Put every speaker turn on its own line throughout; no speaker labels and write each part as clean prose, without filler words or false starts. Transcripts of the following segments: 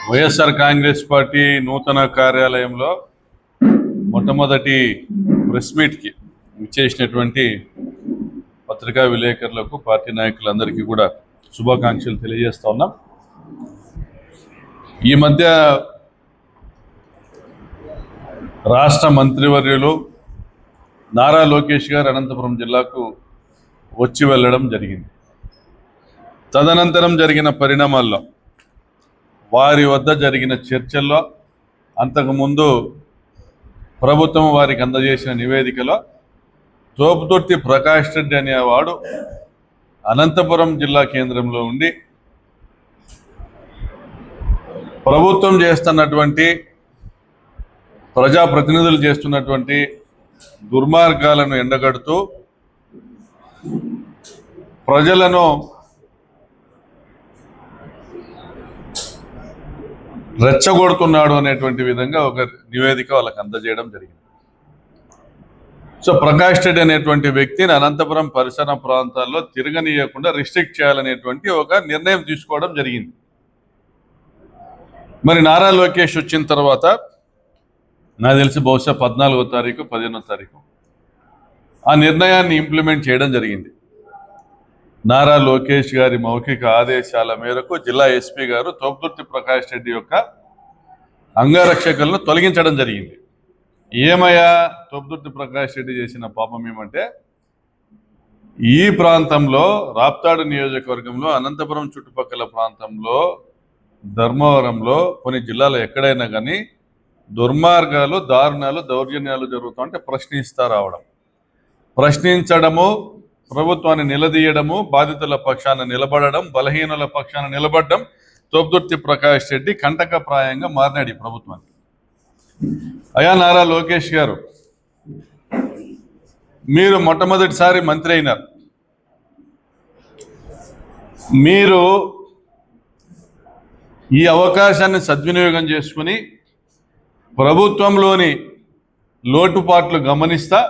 YSR Congress party నూతన కార్యాలయంలో మొట్టమొదటి ప్రెస్ మీట్కి ఇచ్చేసినటువంటి పత్రికా విలేకరులకు పార్టీ నాయకులందరికీ కూడా శుభాకాంక్షలు తెలియజేస్తా ఉన్నాం. ఈ మధ్య రాష్ట్ర మంత్రివర్యులు నారా లోకేష్ గారు అనంతపురం జిల్లాకు వచ్చి వెళ్ళడం జరిగింది. తదనంతరం జరిగిన పరిణామాల్లో వారి వద్ద జరిగిన చర్చల్లో అంతకుముందు ప్రభుత్వం వారికి అందజేసిన నివేదికలో తోపుతుర్తి ప్రకాష్ రెడ్డి అనేవాడు అనంతపురం జిల్లా కేంద్రంలో ఉండి ప్రభుత్వం చేస్తున్నటువంటి ప్రజాప్రతినిధులు చేస్తున్నటువంటి దుర్మార్గాలను ఎండగడుతూ ప్రజలను రెచ్చగొడుతున్నాడు అనేటువంటి విధంగా ఒక నివేదిక వాళ్ళకి అందజేయడం జరిగింది. సో ప్రకాష్ రెడ్డి అనేటువంటి వ్యక్తిని అనంతపురం పరిసర ప్రాంతాల్లో తిరగనీయకుండా రిస్ట్రిక్ట్ చేయాలనేటువంటి ఒక నిర్ణయం తీసుకోవడం జరిగింది. మరి నారా లోకేష్ వచ్చిన తర్వాత నాకు తెలిసి బహుశా 14వ తారీఖు 15వ తారీఖు ఆ నిర్ణయాన్ని ఇంప్లిమెంట్ చేయడం జరిగింది. నారా లోకేష్ గారి మౌఖిక ఆదేశాల మేరకు జిల్లా ఎస్పీ గారు తోపుతుర్తి ప్రకాష్ రెడ్డి యొక్క అంగరక్షకులను తొలగించడం జరిగింది. ఏమయ్యా తోపుతుర్తి ప్రకాష్ రెడ్డి చేసిన పాపం ఏమంటే, ఈ ప్రాంతంలో రాప్తాడు నియోజకవర్గంలో అనంతపురం చుట్టుపక్కల ప్రాంతంలో ధర్మవరంలో కొన్ని జిల్లాలో ఎక్కడైనా కానీ దుర్మార్గాలు దారుణాలు దౌర్జన్యాలు జరుగుతుంటే రావడం, ప్రశ్నించడము, ప్రభుత్వాన్ని నిలదీయడము, బాధితుల పక్షాన నిలబడడం, బలహీనుల పక్షాన నిలబడడం తోపుతుర్తి ప్రకాష్ రెడ్డి కంటకప్రాయంగా మారినాడు ఈ ప్రభుత్వానికి. అయా నారా లోకేష్ గారు, మీరు మొట్టమొదటిసారి మంత్రి అయినారు. మీరు ఈ అవకాశాన్ని సద్వినియోగం చేసుకుని ప్రభుత్వంలోని లోటుపాట్లు గమనిస్తా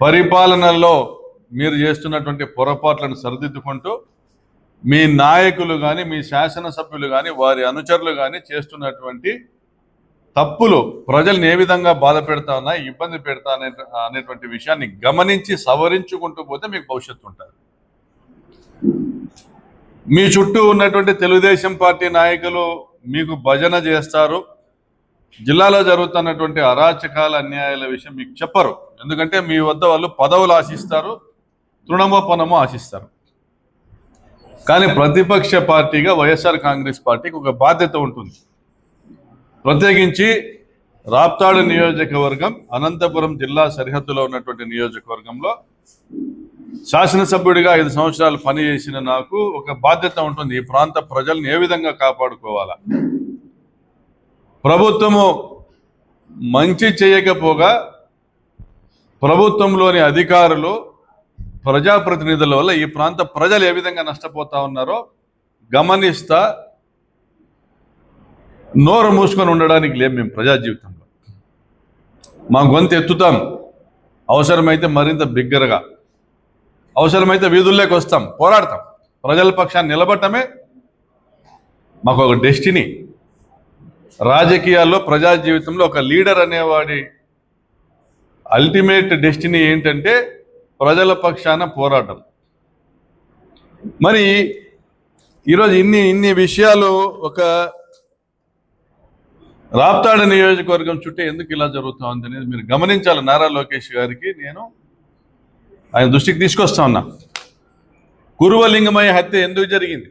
పరిపాలనలో మీరు చేస్తున్నటువంటి పొరపాట్లను సరిదిద్దుకుంటూ మీ నాయకులు కానీ మీ శాసనసభ్యులు కానీ వారి అనుచరులు కానీ చేస్తున్నటువంటి తప్పులు ప్రజల్ని ఏ విధంగా బాధ పెడతా ఉన్నా ఇబ్బంది పెడతా అనేటువంటి విషయాన్ని గమనించి సవరించుకుంటూ పోతే మీకు భవిష్యత్తు ఉంటుంది. మీ చుట్టూ ఉన్నటువంటి తెలుగుదేశం పార్టీ నాయకులు మీకు భజన చేస్తారు, జిల్లాలో జరుగుతున్నటువంటి అరాచకాల అన్యాయాల విషయం మీకు చెప్పరు. ఎందుకంటే మీ వద్ద వాళ్ళు పదవులు ఆశిస్తారు, తృణమోపనము ఆశిస్తారు. కానీ ప్రతిపక్ష పార్టీగా వైఎస్ఆర్ కాంగ్రెస్ పార్టీకి ఒక బాధ్యత ఉంటుంది. ప్రత్యేకించి రాప్తాడు నియోజకవర్గం అనంతపురం జిల్లా సరిహద్దులో ఉన్నటువంటి నియోజకవర్గంలో శాసనసభ్యుడిగా 5 సంవత్సరాలు పనిచేసిన నాకు ఒక బాధ్యత ఉంటుంది. ఈ ప్రాంత ప్రజల్ని ఏ విధంగా కాపాడుకోవాలా, ప్రభుత్వము మంచి చేయకపోగా ప్రభుత్వంలోని అధికారులు ప్రజాప్రతినిధుల వల్ల ఈ ప్రాంత ప్రజలు ఏ విధంగా నష్టపోతా ఉన్నారో గమనిస్తా నోరు మూసుకొని ఉండడానికి లేం. మేము ప్రజా జీవితంలో మా గొంతు ఎత్తుతాం, అవసరమైతే మరింత బిగ్గరగా, అవసరమైతే వీధుల్లోకి వస్తాం, పోరాడతాం. ప్రజల పక్షాన్ని నిలబడటమే మాకు ఒక డెస్టినీ. రాజకీయాల్లో ప్రజా జీవితంలో ఒక లీడర్ అనేవాడి అల్టిమేట్ డెస్టినీ ఏంటంటే ప్రజల పక్షాన పోరాటం. మరి ఈరోజు ఇన్ని విషయాలు ఒక రాప్తాడు నియోజకవర్గం చుట్టూ ఎందుకు ఇలా జరుగుతుంది అనేది మీరు గమనించాలి. నారా లోకేష్ గారికి నేను ఆయన దృష్టికి తీసుకొస్తా ఉన్నా. కురువలింగమయ్య హత్య ఎందుకు జరిగింది?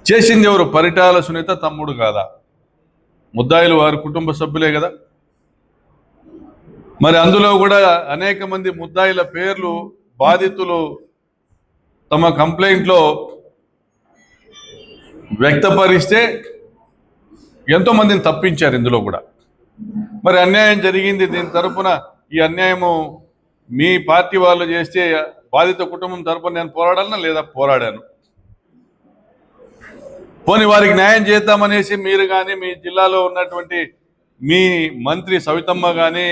చేసింది ఎవరు? పరిటాల సునీత తమ్ముడు కాదా? ముద్దాయిలు వారి కుటుంబ సభ్యులే కదా. మరి అందులో కూడా అనేక మంది ముద్దాయిల పేర్లు బాధితులు తమ కంప్లైంట్లో వ్యక్తపరిస్తే ఎంతోమందిని తప్పించారు ఇందులో కూడా. మరి అన్యాయం జరిగింది, దీని తరపున ఈ అన్యాయము మీ పార్టీ వాళ్ళు చేస్తే బాధిత కుటుంబం తరపున నేను పోరాడాలన్నా లేదా? పోరాడాను. పోనీ వారికి న్యాయం చేద్దామనేసి మీరు కానీ మీ జిల్లాలో ఉన్నటువంటి మీ మంత్రి సవితమ్మ కానీ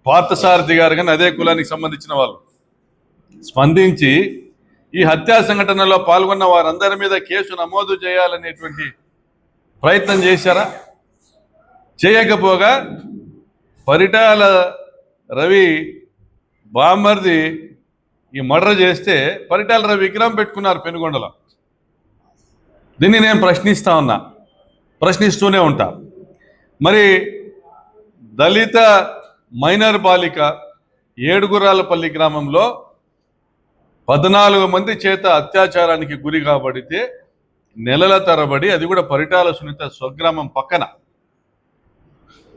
పార్థసారథి గారు కానీ అదే కులానికి సంబంధించిన వాళ్ళు స్పందించి ఈ హత్యా సంఘటనలో పాల్గొన్న వారందరి మీద కేసు నమోదు చేయాలనేటువంటి ప్రయత్నం చేశారా? చేయకపోగా పరిటాల రవి బామ్మర్ది ఈ మర్డర్ చేస్తే పరిటాల రవి విగ్రహం పెట్టుకున్నారు పెనుగొండలో. దీన్ని నేను ప్రశ్నిస్తూనే ఉంటా. మరి దళిత మైనర్ బాలిక ఏడుగురాలపల్లి గ్రామంలో 14 మంది చేత అత్యాచారానికి గురి కాబడితే నెలల తరబడి, అది కూడా పరిటాల సునీత స్వగ్రామం పక్కన,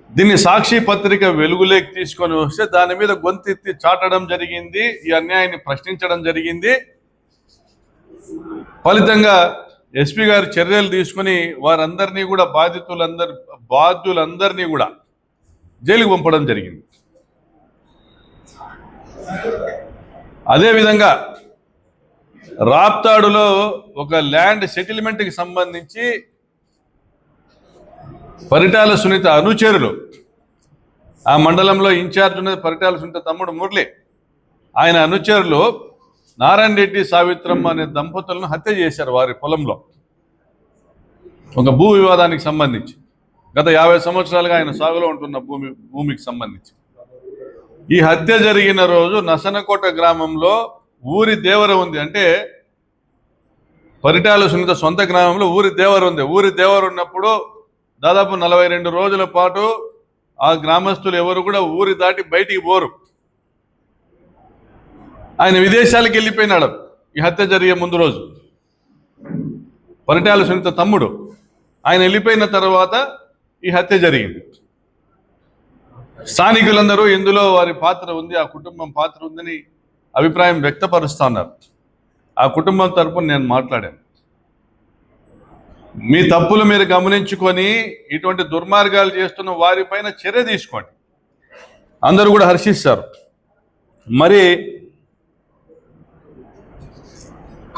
దీన్ని సాక్షి పత్రిక వెలుగులోకి తీసుకొని వస్తే దాని మీద గొంతెత్తి చాటడం జరిగింది, ఈ అన్యాయాన్ని ప్రశ్నించడం జరిగింది. ఫలితంగా ఎస్పీ గారు చర్యలు తీసుకుని వారందరినీ కూడా బాధ్యులందరినీ కూడా జైలుకు పంపడం జరిగింది. అదేవిధంగా రాప్తాడులో ఒక ల్యాండ్ సెటిల్మెంట్కి సంబంధించి పరిటాల సునీత అనుచరులు, ఆ మండలంలో ఇన్ఛార్జ్ ఉన్నది పరిటాల సునీత తమ్ముడు మురళి, ఆయన అనుచరులు నారాయణ రెడ్డి సావిత్రమ్మ అనే దంపతులను హత్య చేశారు వారి పొలంలో, ఒక భూ వివాదానికి సంబంధించి. గత 50 సంవత్సరాలుగా ఆయన సాగులో ఉంటున్న భూమికి సంబంధించి ఈ హత్య జరిగిన రోజు నసనకోట గ్రామంలో ఊరి దేవర ఉంది. అంటే పరిటాల సునీత సొంత గ్రామంలో ఊరి దేవర ఉంది. ఊరి దేవర ఉన్నప్పుడు దాదాపు 42 రోజుల పాటు ఆ గ్రామస్తులు ఎవరు కూడా ఊరి దాటి బయటికి పోరు. ఆయన విదేశాలకు వెళ్ళిపోయినాడు ఈ హత్య జరిగే ముందు రోజు. పరిటాల సునీత తమ్ముడు ఆయన వెళ్ళిపోయిన తర్వాత ఈ హత్య జరిగింది. స్థానికులందరూ ఇందులో వారి పాత్ర ఉంది, ఆ కుటుంబం పాత్ర ఉందని అభిప్రాయం వ్యక్తపరుస్తున్నారు. ఆ కుటుంబం తరపున నేను మాట్లాడాను. మీ తప్పులు మీరు గమనించుకొని ఇటువంటి దుర్మార్గాలు చేస్తున్న వారిపైన చర్య తీసుకోండి, అందరూ కూడా హర్షిస్తారు. మరి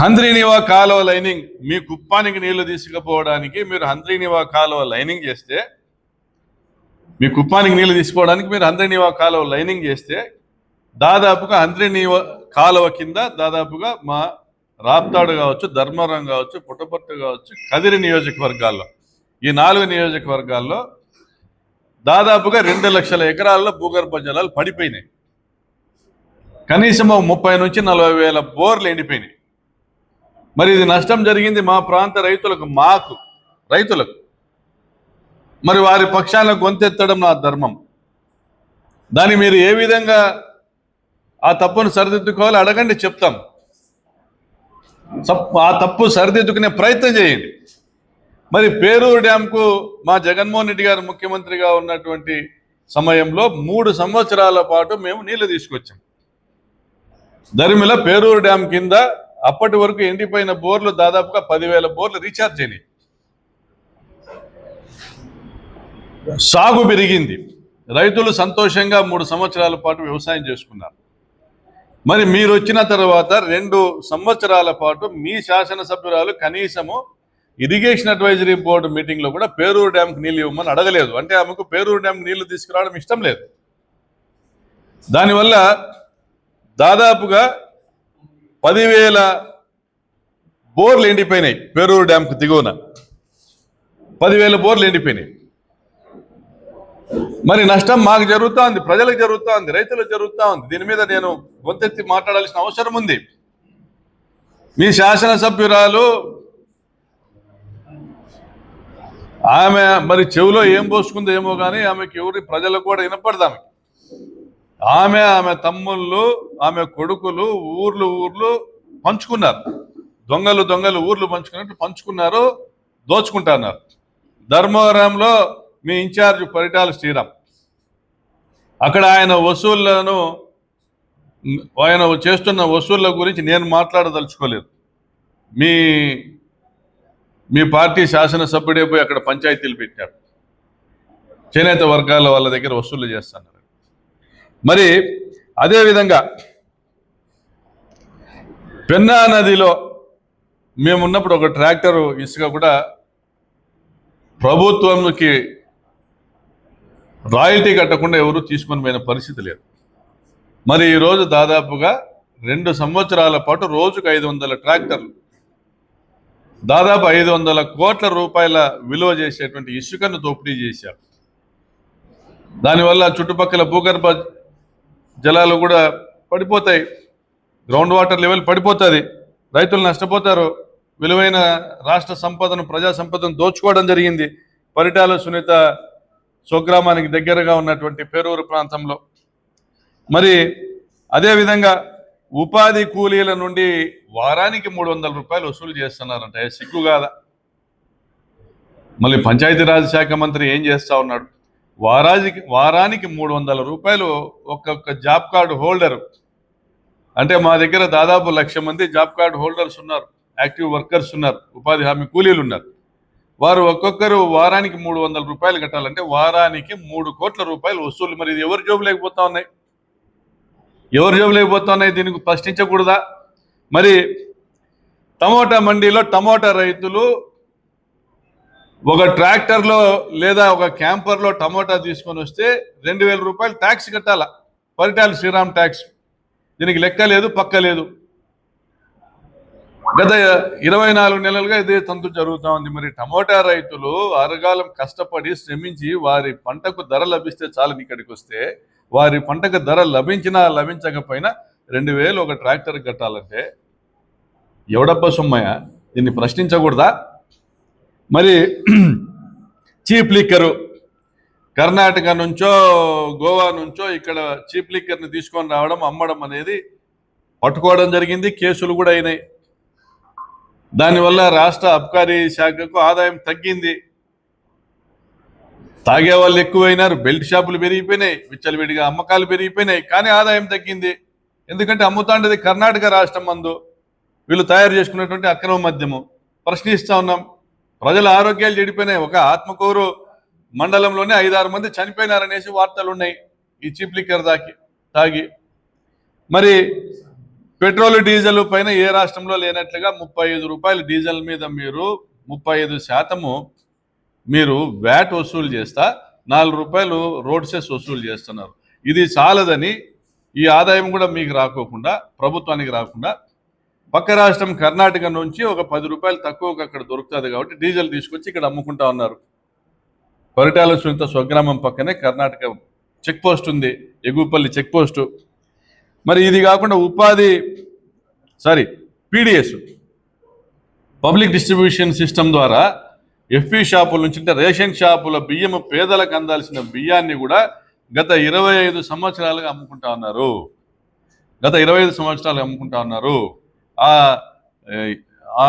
హంద్రీనివా కాలువ లైనింగ్, మీ కుప్పానికి నీళ్లు తీసుకుపోవడానికి మీరు హంద్రీనివా కాలువ లైనింగ్ చేస్తే, మీ కుప్పానికి నీళ్లు తీసుకోవడానికి మీరు హంద్రీనివా కాలువ లైనింగ్ చేస్తే దాదాపుగా హంద్రీనివా కాలువ కింద దాదాపుగా మా రాప్తాడు కావచ్చు, ధర్మవరం కావచ్చు, పుట్టపర్తి కావచ్చు, కదిరి నియోజకవర్గాల్లో, ఈ 4 నియోజకవర్గాల్లో దాదాపుగా 2 లక్షల ఎకరాల్లో భూగర్భ జలాలు పడిపోయినాయి. కనీసం 30 నుంచి 40 వేల బోర్లు ఎండిపోయినాయి. మరి ఇది నష్టం జరిగింది మా ప్రాంత రైతులకు, రైతులకు. మరి వారి పక్షాన గొంతెత్తడం నా ధర్మం. దాన్ని మీరు ఏ విధంగా ఆ తప్పును సరిదిద్దుకోవాలి అడగండి, చెప్తాం. ఆ తప్పు సరిదిద్దుకునే ప్రయత్నం చేయండి. మరి పేరూరు డ్యాంకు మా జగన్మోహన్ రెడ్డి గారు ముఖ్యమంత్రిగా ఉన్నటువంటి సమయంలో 3 సంవత్సరాల పాటు మేము నీళ్లు తీసుకొచ్చాం. దరిమిల పేరూరు డ్యామ్ కింద అప్పటి వరకు ఎండిపోయిన బోర్లు దాదాపుగా 10,000 బోర్లు రీఛార్జ్ అయినాయి. సాగు పెరిగింది, రైతులు సంతోషంగా 3 సంవత్సరాల పాటు వ్యవసాయం చేసుకున్నారు. మరి మీరు వచ్చిన తర్వాత 2 సంవత్సరాల పాటు మీ శాసనసభ్యురాలు కనీసము ఇరిగేషన్ అడ్వైజరీ బోర్డు మీటింగ్లో కూడా పేరూరు డ్యాంకు నీళ్ళు ఇవ్వమని అడగలేదు. అంటే ఆమెకు పేరూరు డ్యాంకు నీళ్లు తీసుకురావడం ఇష్టం లేదు. దానివల్ల దాదాపుగా 10,000 బోర్లు ఎండిపోయినాయి. పేరూరు డ్యాంకు దిగువన 10,000 బోర్లు ఎండిపోయినాయి. మరి నష్టం మాకు జరుగుతూ ఉంది, ప్రజలకు జరుగుతూ ఉంది, రైతులకు జరుగుతూ ఉంది. దీని మీద నేను గొంతెత్తి మాట్లాడాల్సిన అవసరం ఉంది. మీ శాసనసభ్యురాలు ఆమె మరి చెవిలో ఏం పోసుకుందో ఏమో కానీ ఆమెకి ఎవరి ప్రజలకు కూడా వినపడదు. ఆమె తమ్ముళ్ళు, ఆమె కొడుకులు ఊర్లు పంచుకున్నారు. దొంగలు ఊర్లు పంచుకున్నట్టు పంచుకున్నారు, దోచుకుంటున్నారు. ధర్మవరంలో మీ ఇన్ఛార్జ్ పరిటాల శ్రీరామ్, అక్కడ ఆయన చేస్తున్న వసూళ్ల గురించి నేను మాట్లాడదలుచుకోలేదు. మీ పార్టీ శాసనసభ్యుడే పోయి అక్కడ పంచాయతీలు పెట్టాడు, చేనేత వర్గాల వాళ్ళ దగ్గర వసూళ్లు చేస్తున్నారు. మరి అదేవిధంగా పెన్నా నదిలో మేమున్నప్పుడు ఒక ట్రాక్టరు ఇసుక కూడా ప్రభుత్వంకి రాయల్టీ కట్టకుండా ఎవరు తీసుకొని పోయిన పరిస్థితి లేదు. మరి ఈరోజు దాదాపుగా 2 సంవత్సరాల పాటు రోజుకు 500 ట్రాక్టర్లు, దాదాపు 500 కోట్ల రూపాయల విలువ చేసేటువంటి ఇసుకను దోపిడీ చేశారు. దానివల్ల చుట్టుపక్కల భూగర్భ జలాలు కూడా పడిపోతాయి, గ్రౌండ్ వాటర్ లెవెల్ పడిపోతుంది, రైతులు నష్టపోతారు, విలువైన రాష్ట్ర సంపదను, ప్రజా సంపదను దోచుకోవడం జరిగింది పరిటాల సునీత స్వగ్రామానికి దగ్గరగా ఉన్నటువంటి పేరూరు ప్రాంతంలో. మరి అదేవిధంగా ఉపాధి కూలీల నుండి వారానికి 300 రూపాయలు వసూలు చేస్తున్నారంట. సిగ్గు కాదా? మళ్ళీ పంచాయతీరాజ్ శాఖ మంత్రి ఏం చేస్తా ఉన్నాడు? వారానికి 300 రూపాయలు ఒక్కొక్క జాబ్ కార్డు హోల్డరు. అంటే మా దగ్గర దాదాపు 1,00,000 మంది జాబ్ కార్డు హోల్డర్స్ ఉన్నారు, యాక్టివ్ వర్కర్స్ ఉన్నారు, ఉపాధి హామీ కూలీలు ఉన్నారు. వారు ఒక్కొక్కరు వారానికి 300 రూపాయలు కట్టాలంటే వారానికి 3 కోట్ల రూపాయలు వసూలు. మరి ఇది ఎవరి జోబు లేకపోతా ఉన్నాయి? ఎవరి జోబు లేకపోతా ఉన్నాయి? దీనికి ప్రశ్నించకూడదా? మరి టమోటా మండీలో టమోటా రైతులు ఒక ట్రాక్టర్లో లేదా ఒక క్యాంపర్లో టమోటా తీసుకొని వస్తే 2,000 రూపాయలు ట్యాక్స్ కట్టాల, పరిటాల శ్రీరామ్ ట్యాక్స్. దీనికి లెక్క లేదు, పక్క లేదు. గత 24 నెలలుగా ఇదే తంతు జరుగుతూ ఉంది. మరి టమోటా రైతులు అరగాలం కష్టపడి శ్రమించి వారి పంటకు ధర లభిస్తే చాలని ఇక్కడికి వస్తే, వారి పంటకు ధర లభించినా లభించకపోయినా 2,000 ఒక ట్రాక్టర్ కట్టాలంటే ఎవడబ్బా సొమ్మయ్య? దీన్ని ప్రశ్నించకూడదా? మరి చీప్ లిక్కరు కర్ణాటక నుంచో గోవా నుంచో ఇక్కడ చీప్ లిక్కర్ని తీసుకొని రావడం, అమ్మడం అనేది పట్టుకోవడం జరిగింది, కేసులు కూడా అయినాయి. దానివల్ల రాష్ట్ర అబ్కారీ శాఖకు ఆదాయం తగ్గింది, తాగే వాళ్ళు ఎక్కువైనారు, బెల్ట్ షాపులు పెరిగిపోయినాయి, విచ్చలవిడిగా అమ్మకాలు పెరిగిపోయినాయి, కానీ ఆదాయం తగ్గింది. ఎందుకంటే అమ్ముతాండేది కర్ణాటక రాష్ట్రం మందు, వీళ్ళు తయారు చేసుకున్నటువంటి అక్రమ మద్యము. ప్రశ్నిస్తూ ఉన్నాం. ప్రజల ఆరోగ్యాలు చెడిపోయినాయి. ఒక ఆత్మకూరు మండలంలోనే 5-6 మంది చనిపోయినారనేసి వార్తలు ఉన్నాయి ఈ చీప్ లిక్కర్ తాగి. మరి పెట్రోల్ డీజిల్ పైన ఏ రాష్ట్రంలో లేనట్లుగా 35 రూపాయలు డీజిల్ మీద మీరు 35% మీరు వ్యాట్ వసూలు చేస్తా 4 రూపాయలు రోడ్ సెస్ వసూలు చేస్తున్నారు. ఇది చాలదని ఈ ఆదాయం కూడా మీకు రాకోకుండా, ప్రభుత్వానికి రాకుండా, పక్క రాష్ట్రం కర్ణాటక నుంచి ఒక 10 రూపాయలు తక్కువగా అక్కడ దొరుకుతుంది కాబట్టి డీజిల్ తీసుకొచ్చి ఇక్కడ అమ్ముకుంటా ఉన్నారు. పరిటాల సునీత స్వగ్రామం పక్కనే కర్ణాటక చెక్ పోస్ట్ ఉంది, ఎగుపల్లి చెక్ పోస్టు. మరి ఇది కాకుండా పీడిఎస్ పబ్లిక్ డిస్ట్రిబ్యూషన్ సిస్టమ్ ద్వారా ఎఫ్పి షాపుల నుంచి, అంటే రేషన్ షాపుల బియ్యము పేదలకు అందాల్సిన బియ్యాన్ని కూడా గత 25 సంవత్సరాలుగా అమ్ముకుంటా ఉన్నారు. ఆ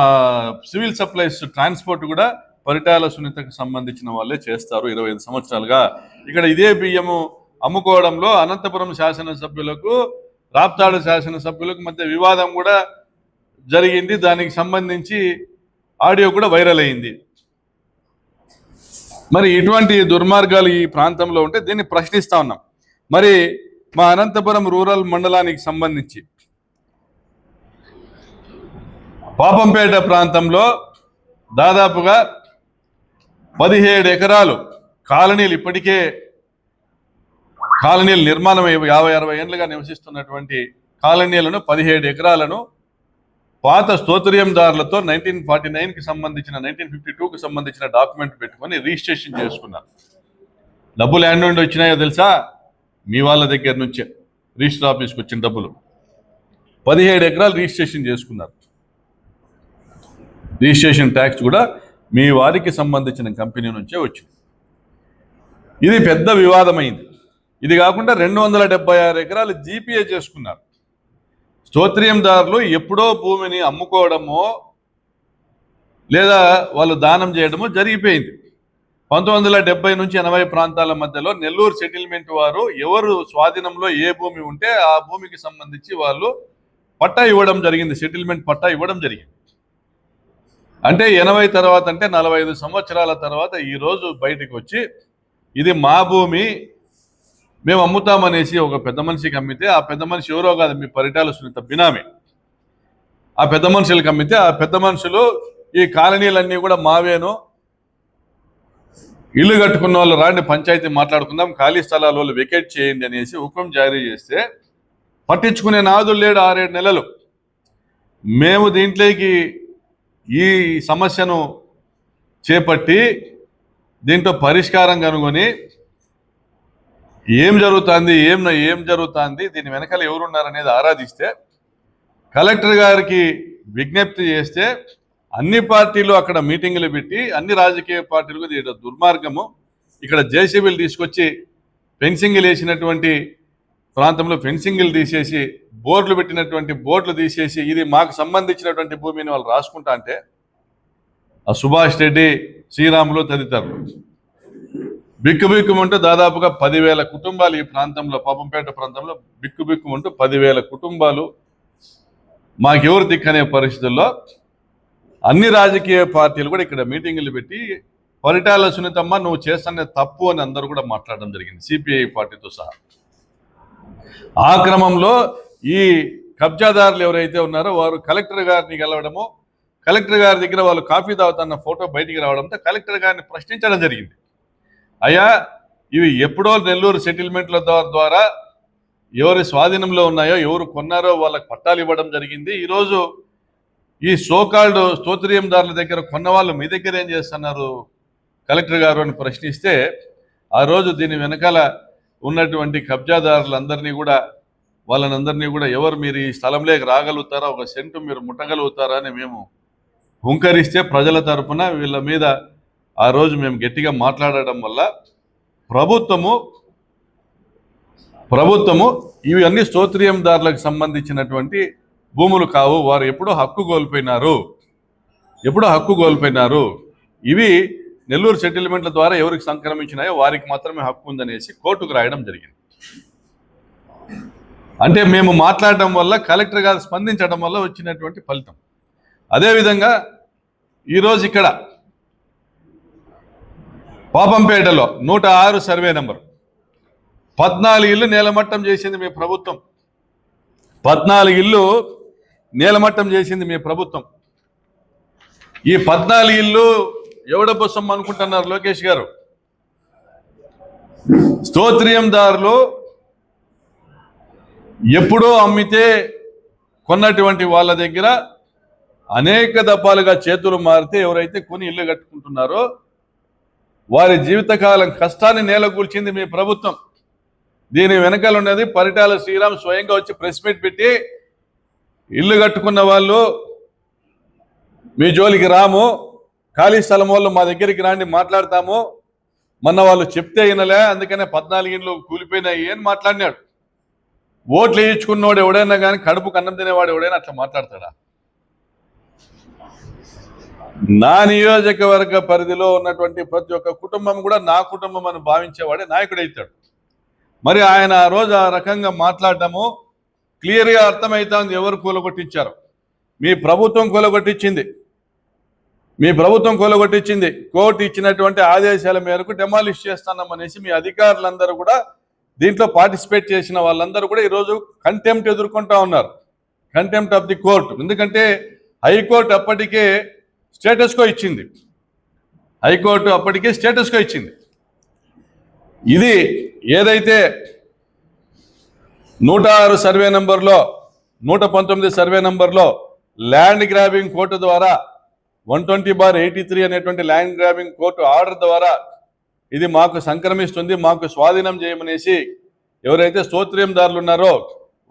సివిల్ సప్లైస్ ట్రాన్స్పోర్ట్ కూడా పరిటాల సునీతకు సంబంధించిన వాళ్ళే చేస్తారు 25 సంవత్సరాలుగా. ఇక్కడ ఇదే బియ్యము అమ్ముకోవడంలో అనంతపురం శాసనసభ్యులకు, రాప్తాడు శాసనసభ్యులకు మధ్య వివాదం కూడా జరిగింది. దానికి సంబంధించి ఆడియో కూడా వైరల్ అయింది. మరి ఇటువంటి దుర్మార్గాలు ఈ ప్రాంతంలో ఉంటే దీన్ని ప్రశ్నిస్తా ఉన్నాం. మరి మా అనంతపురం రూరల్ మండలానికి సంబంధించి పాపంపేట ప్రాంతంలో దాదాపుగా 17 ఎకరాలు కాలనీలు, ఇప్పటికే కాలనీలు నిర్మాణం 50-60 ఏళ్ళుగా నివసిస్తున్నటువంటి కాలనీలను 17 ఎకరాలను పాత స్తోత్రయందారులతో 1949కి సంబంధించిన 1952కి సంబంధించిన డాక్యుమెంట్ పెట్టుకొని రిజిస్ట్రేషన్ చేసుకున్నారు. డబ్బులు హ్యాండ్ నుండి వచ్చినాయో తెలుసా? మీ వాళ్ళ దగ్గర నుంచే రిజిస్టర్ ఆఫీస్కి వచ్చిన డబ్బులు. 17 ఎకరాలు రిజిస్ట్రేషన్ చేసుకున్నారు. రిజిస్ట్రేషన్ ట్యాక్స్ కూడా మీ వారికి సంబంధించిన కంపెనీ నుంచే వచ్చింది. ఇది పెద్ద వివాదమైంది. ఇది కాకుండా 276 ఎకరాలు జీపీఏ చేసుకున్నారు. స్తోత్రయందారులు ఎప్పుడో భూమిని అమ్ముకోవడమో లేదా వాళ్ళు దానం చేయడమో జరిగిపోయింది. 1970 నుంచి 80 ప్రాంతాల మధ్యలో నెల్లూరు సెటిల్మెంట్ వారు ఎవరు స్వాధీనంలో ఏ భూమి ఉంటే ఆ భూమికి సంబంధించి వాళ్ళు పట్టా ఇవ్వడం జరిగింది, సెటిల్మెంట్ పట్టా ఇవ్వడం జరిగింది. అంటే 80 తర్వాత, అంటే 45 సంవత్సరాల తర్వాత ఈరోజు బయటకు వచ్చి ఇది మా భూమి, మేము అమ్ముతామనేసి ఒక పెద్ద మనిషికి అమ్మితే, ఆ పెద్ద మనిషి ఎవరో కాదు, మీ పరిటాల సునీత బినామీ. ఆ పెద్ద మనుషులకు అమ్మితే ఆ పెద్ద మనుషులు ఈ కాలనీలన్నీ కూడా మావేను, ఇల్లు కట్టుకున్న వాళ్ళు రాండి పంచాయతీ మాట్లాడుకుందాం, ఖాళీ స్థలాల వాళ్ళు వెకేట్ చేయండి అనేసి హుకుం జారీ చేస్తే పట్టించుకునే నాదులు లేడు 6-7 నెలలు. మేము దీంట్లోకి ఈ సమస్యను చేపట్టి దీంట్లో పరిష్కారం కనుగొని ఏం జరుగుతుంది దీని వెనకాల ఎవరున్నారనేది ఆరాధిస్తే కలెక్టర్ గారికి విజ్ఞప్తి చేస్తే అన్ని పార్టీలు అక్కడ మీటింగులు పెట్టి అన్ని రాజకీయ పార్టీలకు ఇది దుర్మార్గము. ఇక్కడ జేసీబీలు తీసుకొచ్చి ఫెన్సింగ్లు వేసినటువంటి ప్రాంతంలో ఫెన్సింగ్లు తీసేసి బోర్డులు పెట్టినటువంటి బోర్డులు తీసేసి ఇది మాకు సంబంధించినటువంటి భూమిని వాళ్ళు రాసుకుంటా అంటే ఆ సుభాష్ రెడ్డి, శ్రీరాములు తదితరులు బిక్కుబిక్కుమంటూ దాదాపుగా 10,000 కుటుంబాలు ఈ ప్రాంతంలో, పాపంపేట ప్రాంతంలో బిక్కుబిక్కుమంటూ 10,000 కుటుంబాలు మాకెవరు దిక్కనే పరిస్థితుల్లో అన్ని రాజకీయ పార్టీలు కూడా ఇక్కడ మీటింగులు పెట్టి పరిటాల సునీతమ్మ నువ్వు చేస్తున్న తప్పు అని అందరూ కూడా మాట్లాడడం జరిగింది, సిపిఐ పార్టీతో సహా. ఆ క్రమంలో ఈ కబ్జాదారులు ఎవరైతే ఉన్నారో వారు కలెక్టర్ గారిని గెలవడము, కలెక్టర్ గారి దగ్గర వాళ్ళు కాఫీ తాగుతున్న ఫోటో బయటికి రావడంతో కలెక్టర్ గారిని ప్రశ్నించడం జరిగింది. అయ్యా, ఇవి ఎప్పుడో నెల్లూరు సెటిల్మెంట్ల ద్వారా ఎవరి స్వాధీనంలో ఉన్నాయో, ఎవరు కొన్నారో వాళ్ళకి పట్టాలు ఇవ్వడం జరిగింది. ఈరోజు ఈ సోకాల్డ్ స్తోత్రియందారుల దగ్గర కొన్న వాళ్ళు మీ దగ్గర ఏం చేస్తున్నారు కలెక్టర్ గారు అని ప్రశ్నిస్తే ఆ రోజు దీని వెనకాల ఉన్నటువంటి కబ్జాదారులందరినీ కూడా వాళ్ళనందరినీ కూడా ఎవరు మీరు ఈ స్థలంలోకి రాగలుగుతారా, ఒక సెంటు మీరు ముట్టగలుగుతారా అని మేము హుంకరిస్తే ప్రజల తరపున వీళ్ళ మీద ఆ రోజు మేము గట్టిగా మాట్లాడడం వల్ల ప్రభుత్వము ఇవన్నీ స్తోత్రియందారులకు సంబంధించినటువంటి భూములు కావు, వారు ఎప్పుడో హక్కు కోల్పోయినారు, ఇవి నెల్లూరు సెటిల్మెంట్ల ద్వారా ఎవరికి సంక్రమించినాయో వారికి మాత్రమే హక్కు ఉందనేసి కోర్టుకు రాయడం జరిగింది. అంటే మేము మాట్లాడడం వల్ల కలెక్టర్ గారు స్పందించడం వల్ల వచ్చినటువంటి ఫలితం. అదేవిధంగా ఈరోజు ఇక్కడ పాపంపేటలో 106 సర్వే నెంబర్ 14 ఇళ్ళు నేలమట్టం చేసింది మీ ప్రభుత్వం. 14 ఇళ్ళు నేలమట్టం చేసింది మీ ప్రభుత్వం. ఈ 14 ఇళ్ళు ఎవడ కోసం అనుకుంటున్నారు లోకేష్ గారు? స్తోత్రియందారులు ఎప్పుడో అమ్మితే కొన్నటువంటి వాళ్ళ దగ్గర అనేక దఫాలుగా చేతులు మారితే ఎవరైతే కొని ఇల్లు కట్టుకుంటున్నారో వారి జీవితకాలం కష్టాన్ని నేలకూల్చింది మీ ప్రభుత్వం. దీని వెనకాల ఉన్నది పరిటాల శ్రీరామ్ స్వయంగా వచ్చి ప్రెస్ మీట్ పెట్టి ఇల్లు కట్టుకున్న వాళ్ళు మీ జోలికి రాము, ఖాళీ స్థలం వాళ్ళు మా దగ్గరికి రాండి మాట్లాడతాము, మొన్న వాళ్ళు చెప్తే వినలే అందుకనే 14 ఇళ్ళు కూలిపోయినాయి అని మాట్లాడినాడు. ఓట్లు వేయించుకున్నవాడు ఎవడైనా కానీ కడుపుకు అన్నం తినేవాడు ఎవడైనా అట్లా మాట్లాడతాడా? నా నియోజకవర్గ పరిధిలో ఉన్నటువంటి ప్రతి ఒక్క కుటుంబం కూడా నా కుటుంబం అని భావించేవాడే నాయకుడు అవుతాడు. మరి ఆయన ఆ రోజు ఆ రకంగా మాట్లాడటము క్లియర్గా అర్థమవుతుంది ఎవరు కూలగొట్టించారు. మీ ప్రభుత్వం కూలగొట్టించింది. కోర్టు ఇచ్చినటువంటి ఆదేశాల మేరకు డెమాలిష్ చేస్తున్నామనేసి మీ అధికారులందరూ కూడా దీంట్లో పార్టిసిపేట్ చేసిన వాళ్ళందరూ కూడా ఈరోజు కంటెంప్ట్ ఎదుర్కొంటా ఉన్నారు, కంటెంప్ట్ ఆఫ్ ది కోర్టు. ఎందుకంటే హైకోర్టు అప్పటికే స్టేటస్ కో ఇచ్చింది. ఇది ఏదైతే 106 సర్వే నెంబర్లో 119 సర్వే నెంబర్లో ల్యాండ్ గ్రాబింగ్ కోర్టు ద్వారా 120/83 అనేటువంటి ల్యాండ్ గ్రాబింగ్ కోర్టు ఆర్డర్ ద్వారా ఇది మాకు సంక్రమిస్తుంది, మాకు స్వాధీనం చేయమనేసి ఎవరైతే స్తోత్రియందారులు ఉన్నారో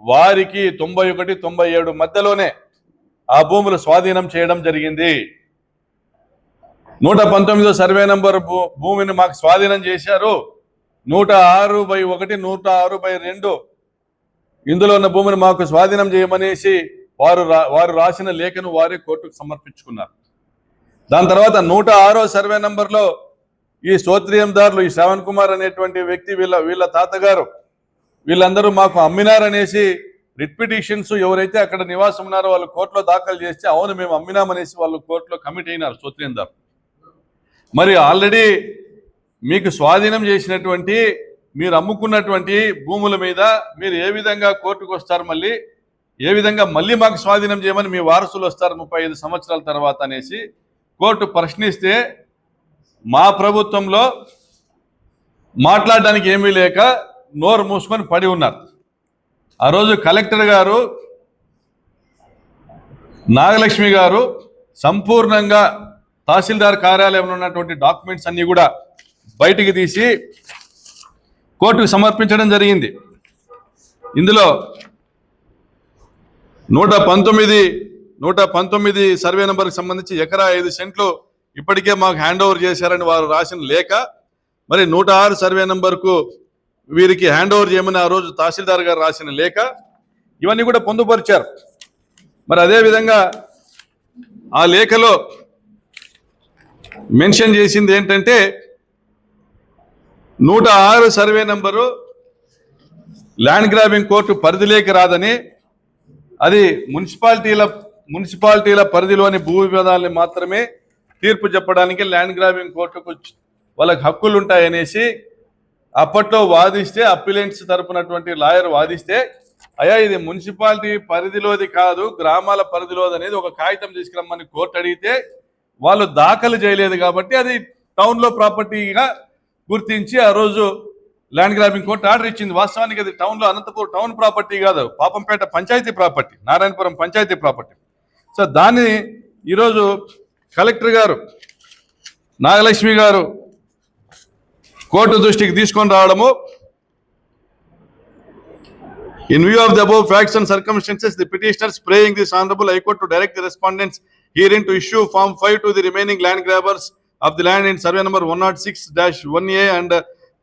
వారికి 91-97 మధ్యలోనే ఆ భూములు స్వాధీనం చేయడం జరిగింది. 119 సర్వే నెంబర్ భూమిని మాకు స్వాధీనం చేశారు. 106/1, 106/2 ఇందులో ఉన్న భూమిని మాకు స్వాధీనం చేయమనేసి వారు రాసిన లేఖను వారే కోర్టుకు సమర్పించుకున్నారు. దాని తర్వాత 106వ సర్వే నెంబర్లో ఈ స్తోత్రియందారులు ఈ శ్రవణ్ కుమార్ అనేటువంటి వ్యక్తి వీళ్ళ తాతగారు వీళ్ళందరూ మాకు అమ్మినారనేసి రిట్ పిటిషన్స్ ఎవరైతే అక్కడ నివాసం ఉన్నారో వాళ్ళు కోర్టులో దాఖలు చేస్తే అవును మేము అమ్మినామనేసి వాళ్ళు కోర్టులో కమిట్ అయినారు స్తోత్రియందారు. మరి ఆల్రెడీ మీకు స్వాధీనం చేసినటువంటి మీరు అమ్ముకున్నటువంటి భూముల మీద మీరు ఏ విధంగా కోర్టుకు వస్తారు, ఏ విధంగా మళ్ళీ మాకు స్వాధీనం చేయమని మీ వారసులు వస్తారు 35 సంవత్సరాల తర్వాత అనేసి కోర్టు ప్రశ్నిస్తే మా ప్రభుత్వంలో మాట్లాడడానికి ఏమీ లేక నోరు మూసుకొని పడి ఉన్నారు. ఆ రోజు కలెక్టర్ గారు నాగలక్ష్మి గారు సంపూర్ణంగా తహసీల్దార్ కార్యాలయంలో ఉన్నటువంటి డాక్యుమెంట్స్ అన్ని కూడా బయటికి తీసి కోర్టుకు సమర్పించడం జరిగింది. ఇందులో 119 సర్వే నెంబర్కి సంబంధించి ఎకరా 5 సెంట్లు ఇప్పటికే మాకు హ్యాండ్ ఓవర్ చేశారని వారు రాసిన లేఖ, మరి 106 సర్వే నెంబర్కు వీరికి హ్యాండ్ ఓవర్ చేయమని ఆ రోజు తహసీల్దార్ గారు రాసిన లేఖ, ఇవన్నీ కూడా పొందుపరిచారు. మరి అదేవిధంగా ఆ లేఖలో మెన్షన్ చేసింది ఏంటంటే 106 survey number land grabbing court పరిధిలోకి రాదని, అది మున్సిపాలిటీల పరిధిలోని భూ వివాదాలని మాత్రమే తీర్పు చెప్పడానికి ల్యాండ్ గ్రాబింగ్ కోర్టుకు వాళ్ళకి హక్కులు ఉంటాయనేసి అప్పట్లో వాదిస్తే, అప్పిలెంట్స్ తరపునటువంటి లాయర్ వాదిస్తే, అయ్యా ఇది మున్సిపాలిటీ పరిధిలోది కాదు, గ్రామాల పరిధిలోది అనేది ఒక కాగితం తీసుకురమ్మని కోర్టు అడిగితే వాళ్ళు దాఖలు చేయలేదు కాబట్టి అది టౌన్లో ప్రాపర్టీగా గుర్తించి ఆ రోజు ల్యాండ్ గ్రాబింగ్ కోర్టు ఆర్డర్ ఇచ్చింది. వాస్తవానికి అది టౌన్లో అనంతపురం టౌన్ ప్రాపర్టీ కాదు, Papampeta panchayat property, Narayanapuram panchayat property. So దాన్ని ఈరోజు కలెక్టర్ గారు నాగలక్ష్మి గారు కోర్టు దృష్టికి తీసుకొని రావడము, in view of the above facts and circumstances, the petitioners praying this Honorable High Court to direct the respondents herein to issue Form 5 to the remaining land grabbers of the land in survey number 106-1A and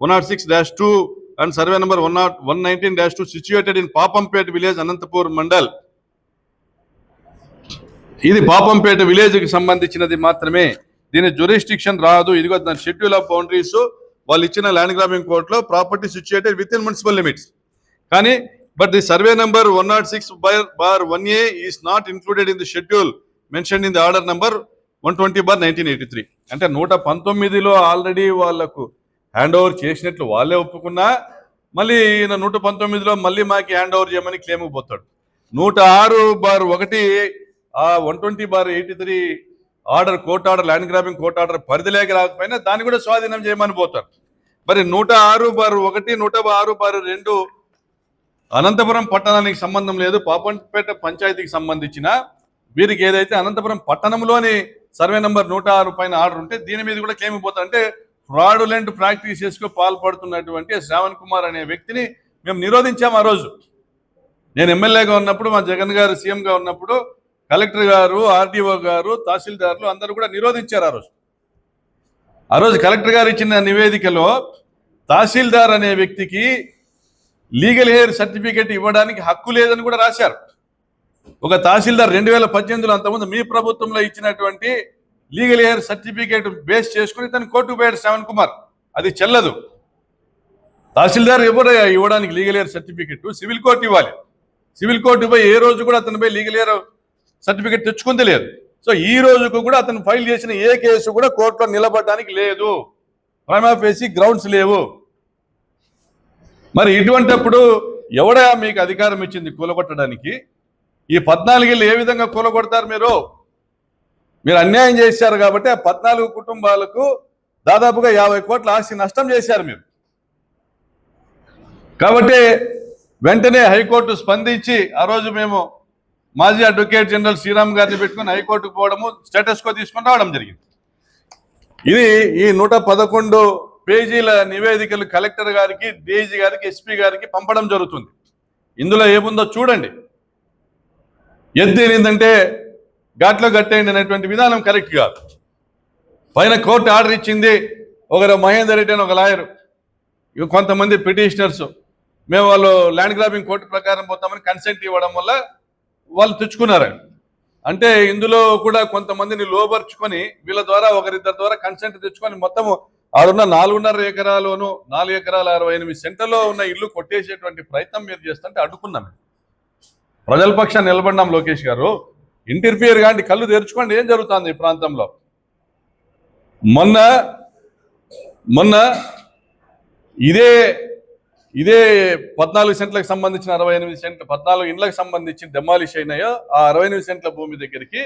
106-2 and survey number 119-2 situated in Papampet village, Anantapur Mandal. ఇది పాపంపేట విలేజ్కి సంబంధించినది మాత్రమే, దీని jurisdiction రాదు. ఇదిగో దాని schedule of boundaries వాళ్ళు ఇచ్చిన ల్యాండ్ గ్రాబింగ్ కోర్టులో property situated with in municipal limits. కానీ but the survey number 106/1A is not included in the schedule mentioned in the order number 120/1983. అంటే 119లో ఆల్రెడీ వాళ్లకు హ్యాండ్ ఓవర్ చేసినట్లు వాళ్ళే ఒప్పుకున్నా, మళ్ళీ 119లో మళ్ళీ మాకు హ్యాండ్ ఓవర్ చేయమని క్లెయిమ్ పోతాడు. 106/1 ఆ 120/83 order, court order, land grabbing court order పరిధిలోకి రాకపోయినా దాన్ని కూడా స్వాధీనం చేయమని పోతారు. మరి 106/1, 106/2 అనంతపురం పట్టణానికి సంబంధం లేదు, పాపంపేట పంచాయతీకి సంబంధించిన వీరికి ఏదైతే అనంతపురం పట్టణంలోని సర్వే నెంబర్ 106 పైన ఆర్డర్ ఉంటే దీని మీద కూడా క్లెయిమ్ పోతారు. అంటే ఫ్రాడులెంట్ ప్రాక్టీసెస్కు పాల్పడుతున్నటువంటి శ్రావణ్ కుమార్ అనే వ్యక్తిని మేము నిరోధించాము. ఆ రోజు నేను ఎమ్మెల్యేగా ఉన్నప్పుడు, మా జగన్ గారు సీఎంగా ఉన్నప్పుడు కలెక్టర్ గారు, ఆర్డీఓ గారు, తహసీల్దార్లు అందరూ కూడా నిరోధించారు. ఆ రోజు కలెక్టర్ గారు ఇచ్చిన నివేదికలో తహసీల్దార్ అనే వ్యక్తికి లీగల్ హెయిర్ సర్టిఫికేట్ ఇవ్వడానికి హక్కు లేదని కూడా రాశారు. ఒక తహసీల్దార్ 2018లో అంతకుముందు మీ ప్రభుత్వంలో ఇచ్చినటువంటి లీగల్ హెయిర్ సర్టిఫికేట్ బేస్ చేసుకుని తను కోర్టుకు పోయాడు శ్రావణ్ కుమార్. అది చెల్లదు. తహసీల్దార్ ఇవ్వడానికి legal heir certificate civil court ఇవ్వాలి. సివిల్ కోర్టు పోయి ఏ రోజు కూడా అతను పోయి లీగల్ హెయిర్ సర్టిఫికేట్ తెచ్చుకుంది లేదు. సో ఈ రోజుకు కూడా అతను ఫైల్ చేసిన ఏ కేసు కూడా కోర్టులో నిలబడడానికి లేదు, ప్రైమా ఫేసి గ్రౌండ్స్ లేవు. మరి ఇటువంటిప్పుడు ఎవడా మీకు అధికారం ఇచ్చింది కూలగొట్టడానికి? ఈ 14 ఏళ్ళు ఏ విధంగా కూలగొడతారు? మీరు అన్యాయం చేశారు కాబట్టి ఆ 14 కుటుంబాలకు దాదాపుగా 50 కోట్ల ఆస్తి నష్టం చేశారు మీరు. కాబట్టి వెంటనే హైకోర్టు స్పందించి ఆ రోజు మేము మాజీ అడ్వకేట్ జనరల్ శ్రీరామ్ గారిని పెట్టుకుని హైకోర్టుకు పోవడము, స్టేటస్ కో తీసుకొని రావడం జరిగింది. ఇది ఈ 111 పేజీల నివేదికలు కలెక్టర్ గారికి, డీజీ గారికి, ఎస్పీ గారికి పంపడం జరుగుతుంది. ఇందులో ఏముందో చూడండి. ఏంటంటే ఘాట్లో కట్టేయండి అనేటువంటి విధానం కరెక్ట్ కాదు. పైన కోర్టు ఆర్డర్ ఇచ్చింది, ఒకరు మహేందర్ రెడ్డి అని ఒక లాయరు, కొంతమంది పిటిషనర్స్ మేము వాళ్ళు ల్యాండ్ గ్రాబింగ్ కోర్టు ప్రకారం పోతామని కన్సెంట్ ఇవ్వడం వల్ల వాళ్ళు తెచ్చుకున్నారు. అంటే ఇందులో కూడా కొంతమందిని లోపరుచుకొని వీళ్ళ ద్వారా ఒకరిద్దరి ద్వారా కన్సెంట్ తెచ్చుకొని మొత్తము ఆడున్న 4.5 ఎకరాలోను 4 ఎకరాల 68 సెంటర్లో ఉన్న ఇల్లు కొట్టేసేటువంటి ప్రయత్నం మీరు చేస్తుంటే అడ్డుకున్నాం. ప్రజల పక్షాన్ని నిలబడినాం. లోకేష్ గారు ఇంటర్ఫియర్ కాండి, కళ్ళు తెరుచుకోండి, ఏం జరుగుతుంది ఈ ప్రాంతంలో. మొన్న ఇదే 14 సెంట్లకు సంబంధించిన 68 సెంట్లు 14 ఇండ్లకు సంబంధించి డెమాలిష్ అయినాయో ఆ 68 సెంట్ల భూమి దగ్గరికి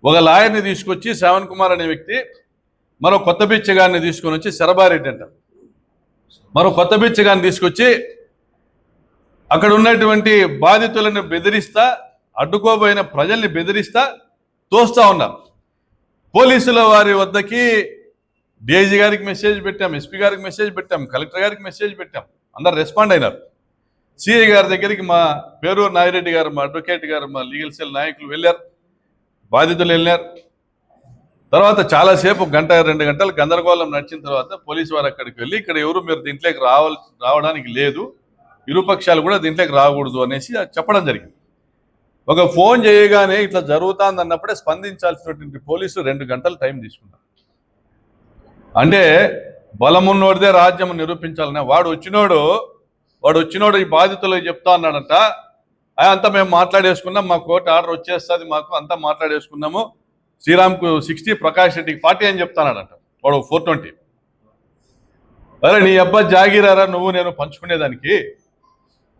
ఒక లాయర్ని తీసుకొచ్చి శ్రావణ్ కుమార్ అనే వ్యక్తి, మరో కొత్త బిచ్చగాన్ని తీసుకొని వచ్చి శరబారెడ్డి అంటారు, మరో కొత్త బిచ్చగాన్ని తీసుకొచ్చి అక్కడ ఉన్నటువంటి బాధితులను బెదిరిస్తా, అడ్డుకోబోయిన ప్రజల్ని బెదిరిస్తా తోస్తా ఉన్నారు. పోలీసుల వారి వద్దకి డిఐజీ గారికి మెసేజ్ పెట్టాం, ఎస్పీ గారికి మెసేజ్ పెట్టాం, కలెక్టర్ గారికి మెసేజ్ పెట్టాం, అందరు రెస్పాండ్ అయినారు. సిఐ గారి దగ్గరికి మా పేరూరు నాగిరెడ్డి గారు, మా అడ్వకేట్ గారు, మా లీగల్ సెల్ నాయకులు వెళ్ళారు, బాధితులు వెళ్ళారు. తర్వాత చాలాసేపు గంట 2 గంటలు గందరగోళం నడిచిన తర్వాత పోలీసు వారు అక్కడికి వెళ్ళి ఇక్కడ ఎవరు మీరు దీంట్లోకి రావడానికి లేదు, ఇరుపక్షాలు కూడా దీంట్లోకి రాకూడదు అనేసి చెప్పడం జరిగింది. ఒక ఫోన్ చేయగానే ఇట్లా జరుగుతుంది అన్నప్పుడే స్పందించాల్సినటువంటి పోలీసులు 2 గంటలు టైం తీసుకున్నారు. అంటే బలమున్నోడిదే రాజ్యం నిరూపించాలనే వాడు వచ్చినోడు ఈ బాధితులకు చెప్తా అన్నాడంట, అంతా మేము మాట్లాడేసుకున్నాం, మా కోర్టు ఆర్డర్ వచ్చేస్తుంది, మాకు అంతా మాట్లాడేసుకున్నాము, శ్రీరామ్కు 60 ప్రకాష్ రెడ్డికి 40 అని చెప్తానాడంట వాడు 420. అరే నీ అబ్బా జాగిరారా నువ్వు నేను పంచుకునేదానికి?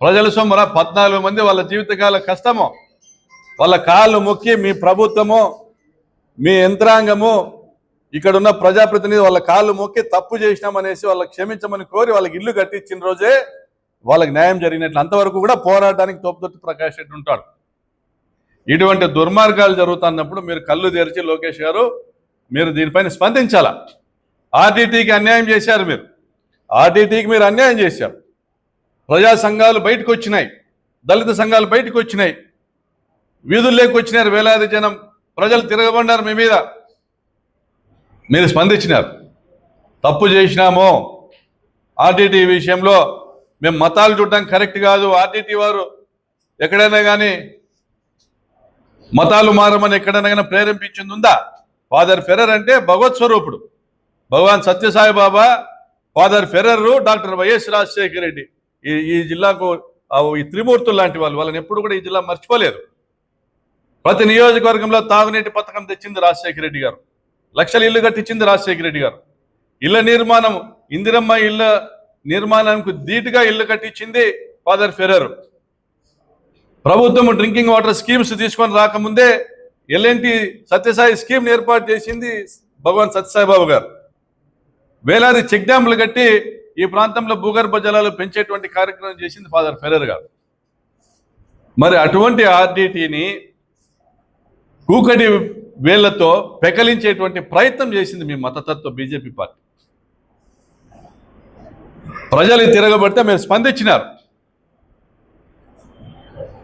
ప్రజల సొమ్మరా 14 మంది వాళ్ళ జీవితకాల కష్టము, వాళ్ళ కాళ్ళు మొక్కి మీ ప్రభుత్వము మీ యంత్రాంగము ఇక్కడున్న ప్రజాప్రతినిధి వాళ్ళ కాళ్ళు మొక్కి తప్పు చేసినామనేసి వాళ్ళకి క్షమించమని కోరి వాళ్ళకి ఇల్లు కట్టించిన రోజే వాళ్ళకి న్యాయం జరిగినట్లు. అంతవరకు కూడా పోరాటానికి తోపుదొత్తి ప్రకాష్ రెడ్డి ఉంటాడు. ఇటువంటి దుర్మార్గాలు జరుగుతున్నప్పుడు మీరు కళ్ళు తెరిచి లోకేష్ గారు మీరు దీనిపైన స్పందించాలా. ఆర్టీటీకి అన్యాయం చేశారు, ఆర్టీటీకి మీరు అన్యాయం చేశారు. ప్రజా సంఘాలు బయటకు వచ్చినాయి, దళిత సంఘాలు బయటకు వచ్చినాయి, వీధుల్లోకి వచ్చినారు, వేలాది జనం ప్రజలు తిరగబడినారు మీ మీద, మీరు స్పందించినారు. తప్పు చేసినాము, ఆర్టీటీ విషయంలో మేము మతాలు చూడడానికి కరెక్ట్ కాదు, ఆర్టీటీ వారు ఎక్కడైనా కానీ మతాలు మారమని ఎక్కడైనా కానీ ప్రేరేపించింది ఉందా? ఫాదర్ ఫెర్రర్ అంటే భగవత్ స్వరూపుడు, Bhagavan Sathya Sai Baba, father Ferrer, doctor YS Rajasekhara Reddy ఈ జిల్లాకు ఈ త్రిమూర్తులు లాంటి వాళ్ళని ఎప్పుడు కూడా ఈ జిల్లా మర్చిపోలేదు. ప్రతి నియోజకవర్గంలో తాగునీటి పథకం తెచ్చింది రాజశేఖర రెడ్డి గారు, లక్షల ఇల్లు కట్టించింది రాజశేఖర రెడ్డి గారు, ఇళ్ల నిర్మాణం ఇందిరమ్మ ఇళ్ల నిర్మాణానికి ధీటుగా ఇల్లు కట్టించింది ఫాదర్ ఫెర్రర్. ప్రభుత్వం డ్రింకింగ్ వాటర్ స్కీమ్స్ తీసుకొని రాకముందే ఎల్ఎన్టీ సత్యసాయి స్కీమ్ ఏర్పాటు చేసింది భగవాన్ సత్యసాయి బాబు గారు. వేలాది చెక్ డ్యాంలు కట్టి ఈ ప్రాంతంలో భూగర్భ జలాలు పెంచేటువంటి కార్యక్రమం చేసింది ఫాదర్ ఫెర్రర్ గారు. మరి అటువంటి ఆర్డీటీని కూకటి వేళ్లతో పెకలించేటువంటి ప్రయత్నం చేసింది మీ మతతత్వ బీజేపీ పార్టీ. ప్రజలు తిరగబడితే మీరు స్పందించినారు.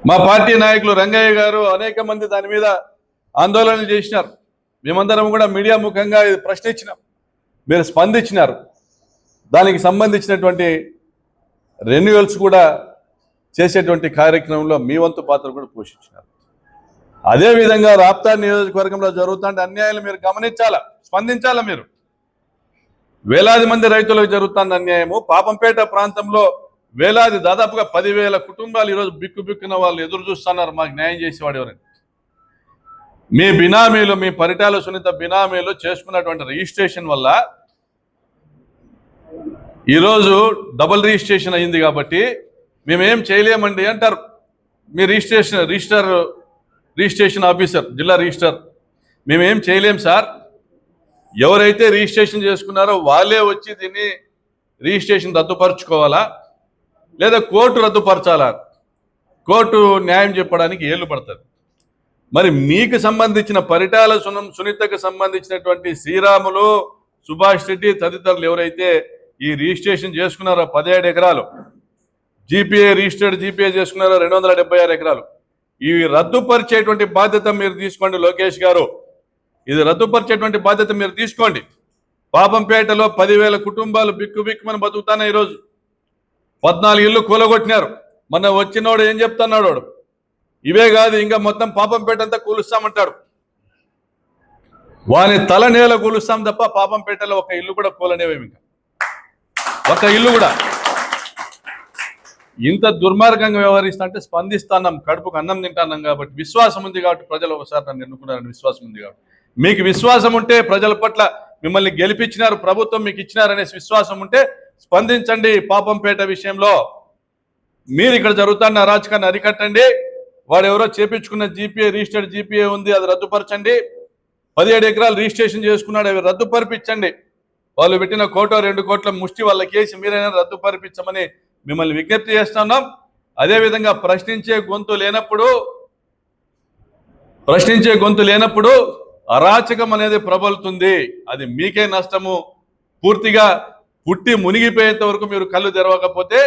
మా పార్టీ నాయకులు రంగయ్య గారు అనేక మంది దాని మీద ఆందోళనలు చేసినారు. మేమందరం కూడా మీడియా ముఖంగా ప్రశ్నించినాం, మీరు స్పందించినారు. దానికి సంబంధించినటువంటి రెన్యువల్స్ కూడా చేసేటువంటి కార్యక్రమంలో మీ వంతు పాత్ర కూడా పోషించినారు. అదేవిధంగా రాప్తా నియోజకవర్గంలో జరుగుతున్న అన్యాయాలు మీరు గమనించాలా, స్పందించాలా. మీరు వేలాది మంది రైతులకు జరుగుతున్న అన్యాయము, పాపంపేట ప్రాంతంలో వేలాది దాదాపుగా 10,000 కుటుంబాలు ఈరోజు బిక్కుబిక్కున వాళ్ళు ఎదురు చూస్తున్నారు మాకు న్యాయం చేసేవాడు ఎవరని. మీ బినామీలు, మీ పరిటాల సునీత బినామీలు చేసుకున్నటువంటి రిజిస్ట్రేషన్ వల్ల ఈరోజు డబుల్ రిజిస్ట్రేషన్ అయింది కాబట్టి మేమేం చేయలేమండి అంటారు. మీ రిజిస్ట్రేషన్ ఆఫీసర్, జిల్లా రిజిస్టర్, మేమేం చేయలేం సార్, ఎవరైతే రిజిస్ట్రేషన్ చేసుకున్నారో వాళ్ళే వచ్చి దీన్ని రిజిస్ట్రేషన్ రద్దుపరచుకోవాలా లేదా కోర్టు రద్దుపరచాలా, కోర్టు న్యాయం చెప్పడానికి ఏళ్ళు పడుతుంది. మరి మీకు సంబంధించిన పరిటాల సునీతకు సంబంధించినటువంటి శ్రీరాములు, సుభాష్ రెడ్డి తదితరులు ఎవరైతే ఈ రిజిస్ట్రేషన్ చేసుకున్నారో 17 ఎకరాలు రిజిస్టర్డ్ జీపీఏ చేసుకున్నారో 276 ఎకరాలు, ఇవి రద్దుపరిచేటువంటి బాధ్యత మీరు తీసుకోండి లోకేష్ గారు. ఇది రద్దుపరిచేటువంటి బాధ్యత మీరు తీసుకోండి. పాపంపేటలో 10,000 కుటుంబాలు బిక్కుబిక్కుమని బతుకుతానే ఈరోజు 14 ఇళ్ళు కూలగొట్టినారు. మొన్న వచ్చినోడు ఏం చెప్తున్నాడు, వాడు ఇవే కాదు ఇంకా మొత్తం పాపంపేట అంతా కూలుస్తామంటాడు. వాని తల నేల కూలుస్తాం తప్ప పాపంపేటలో ఒక ఇల్లు కూడా కూలనేవేమి, ఇంకా ఒక ఇల్లు కూడా. ఇంత దుర్మార్గంగా వ్యవహరిస్తా అంటే స్పందిస్తున్నాం, కడుపుకు అన్నం తింటున్నాం కాబట్టి విశ్వాసం ఉంది కాబట్టి ప్రజలు ఒకసారి నన్ను ఎన్నుకున్నారని విశ్వాసం ఉంది కాబట్టి. మీకు విశ్వాసం ఉంటే, ప్రజల పట్ల మిమ్మల్ని గెలిపించినారు, ప్రభుత్వం మీకు ఇచ్చినారనే విశ్వాసం ఉంటే స్పందించండి. పాపంపేట విషయంలో మీరు ఇక్కడ జరుగుతున్న అరాచకాన్ని అరికట్టండి. వాడు ఎవరో చేపించుకున్న రిజిస్టర్డ్ జీపీఏ ఉంది, అది రద్దుపరచండి. 17 ఎకరాలు రిజిస్ట్రేషన్ చేసుకున్నాడు, అవి రద్దుపరిపించండి. వాళ్ళు పెట్టిన 1 కోటో 2 కోట్ల ముష్టి వాళ్ళ కేసు మీరైనా రద్దుపరిపించమని మిమ్మల్ని విజ్ఞప్తి చేస్తున్నాం. అదేవిధంగా ప్రశ్నించే గొంతు లేనప్పుడు అరాచకం అనేది ప్రబలుతుంది. అది మీకే నష్టము. పూర్తిగా పుట్టి మునిగిపోయేంత వరకు మీరు కళ్ళు తెరవకపోతే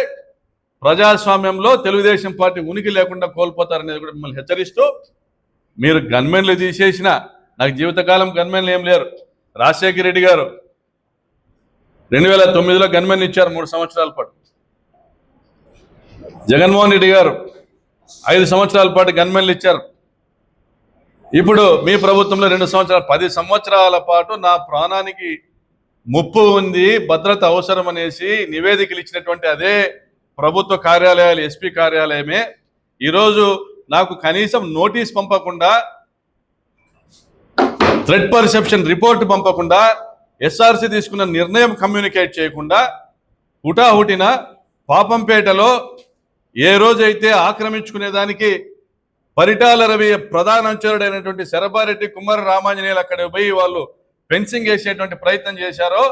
ప్రజాస్వామ్యంలో తెలుగుదేశం పార్టీ ఉనికి లేకుండా కోల్పోతారనేది కూడా మిమ్మల్ని హెచ్చరిస్తూ, మీరు గన్మెన్లు తీసేసిన, నాకు జీవితకాలం గన్మెన్లు ఏం లేరు. రాజశేఖర రెడ్డి గారు 2009లో గన్మెన్ ఇచ్చారు 3 సంవత్సరాల పాటు. జగన్మోహన్ రెడ్డి గారు 5 సంవత్సరాల పాటు గన్మెన్లు ఇచ్చారు. ఇప్పుడు మీ ప్రభుత్వంలో 2 సంవత్సరాలు, 10 సంవత్సరాల పాటు నా ప్రాణానికి ముప్పు ఉంది, భద్రత అవసరం అనేసి నివేదికలు ఇచ్చినటువంటి అదే ప్రభుత్వ కార్యాలయాలు, ఎస్పీ కార్యాలయమే ఈరోజు నాకు కనీసం నోటీస్ పంపకుండా, థ్రెట్ పర్సెప్షన్ రిపోర్ట్ పంపకుండా, ఎస్ఆర్సీ తీసుకున్న నిర్ణయం కమ్యూనికేట్ చేయకుండా హుటాహుటిన పాపంపేటలో ఏ రోజైతే ఆక్రమించుకునేదానికి పరిటాల రవి ప్రధాన అనుచరుడైనటువంటి శరభారెడ్డి కుమార రామాంజనేయులు అక్కడ పోయి వాళ్ళు ఫెన్సింగ్ వేసేటువంటి ప్రయత్నం చేశారో,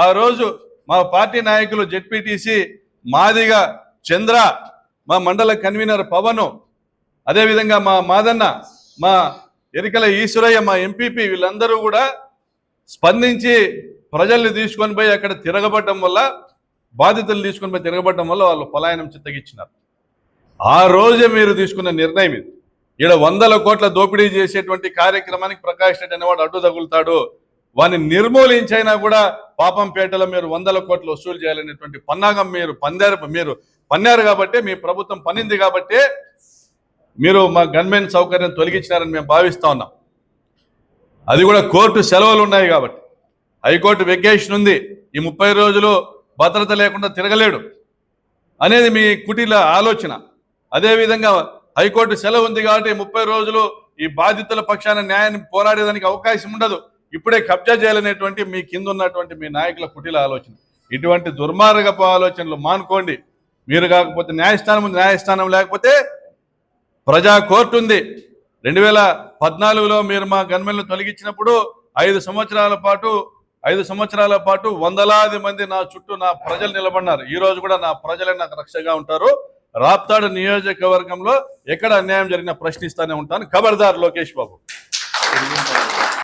ఆ రోజు మా పార్టీ నాయకులు జెడ్పీటీసీ మాదిగా చంద్ర, మా మండల కన్వీనర్ పవను, అదేవిధంగా మా మాదన్న, మా ఎరికల ఈశ్వరయ్య, మా ఎంపీపీ వీళ్ళందరూ కూడా స్పందించి ప్రజల్ని తీసుకొని పోయి అక్కడ తిరగబడటం వల్ల, బాధితులు తీసుకొని పోయి తిరగబడటం వల్ల వాళ్ళు పలాయనం చిత్తగిచ్చినారు. ఆ రోజే మీరు తీసుకున్న నిర్ణయం ఇది. ఈడ 100 కోట్ల దోపిడీ చేసేటువంటి కార్యక్రమానికి ప్రకాష్ రెడ్డి అనేవాడు అడ్డు తగులుతాడు, వాడిని నిర్మూలించైనా కూడా పాపంపేటలో మీరు 100 కోట్లు వసూలు చేయాలనేటువంటి పన్నాగం మీరు పన్నారు కాబట్టి, మీ ప్రభుత్వం పన్నింది కాబట్టి మీరు మా గన్మెన్ సౌకర్యం తొలగించినారని మేము భావిస్తా ఉన్నాం. అది కూడా కోర్టు సెలవులు ఉన్నాయి కాబట్టి, హైకోర్టు వెకేషన్ ఉంది, ఈ 30 రోజులు భద్రత లేకుండా తిరగలేడు అనేది మీ కుటీల ఆలోచన. అదేవిధంగా హైకోర్టు సెలవు ఉంది కాబట్టి 30 రోజులు ఈ బాధితుల పక్షాన న్యాయాన్ని పోరాడేదానికి అవకాశం ఉండదు, ఇప్పుడే కబ్జా చేయాలనేటువంటి మీ కింద ఉన్నటువంటి మీ నాయకుల కుటీల ఆలోచన. ఇటువంటి దుర్మార్గపు ఆలోచనలు మానుకోండి. మీరు కాకపోతే న్యాయస్థానం ఉంది, న్యాయస్థానం లేకపోతే ప్రజా కోర్టు ఉంది. 2014లో మీరు మా గన్మెన్లు తొలగించినప్పుడు 5 సంవత్సరాల పాటు వందలాది మంది నా చుట్టూ నా ప్రజలు నిలబడినారు. ఈ రోజు కూడా నా ప్రజలే నాకు రక్షగా ఉంటారు. రాప్తాడు నియోజకవర్గంలో ఎక్కడ అన్యాయం జరిగినా ప్రశ్నిస్తూనే ఉంటాను. ఖబర్దార్ లోకేష్ బాబు.